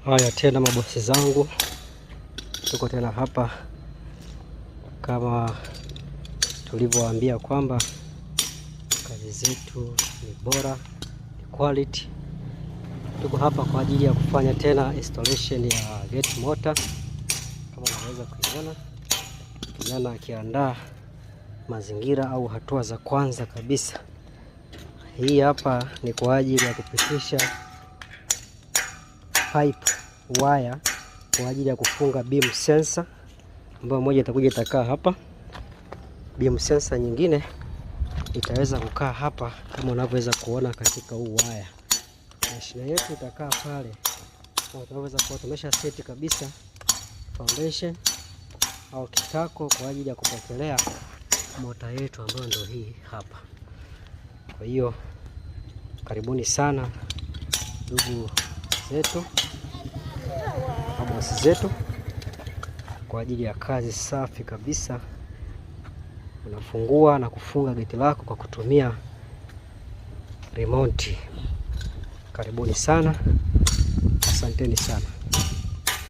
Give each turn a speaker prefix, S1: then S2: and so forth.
S1: Haya tena mabosi zangu, tuko tena hapa kama tulivyowaambia kwamba kazi zetu ni bora, ni quality. Tuko hapa kwa ajili ya kufanya tena installation ya gate motor. Kama unaweza kuiona, kijana akiandaa mazingira au hatua za kwanza kabisa. Hii hapa ni kwa ajili ya kupitisha pipe wire kwa ajili ya kufunga beam sensor, ambayo moja itakuja itakaa hapa, beam sensor nyingine itaweza kukaa hapa kama unavyoweza kuona katika huu wire. Mashine yetu itakaa pale, na tunaweza kuwa tumesha seti kabisa foundation au kitako kwa ajili ya kupokelea mota yetu ambayo ndio hii hapa. Kwa hiyo karibuni sana ndugu zetu, mabosi zetu, kwa ajili ya kazi safi kabisa. Unafungua na kufunga geti lako kwa kutumia remote. Karibuni sana, asanteni sana.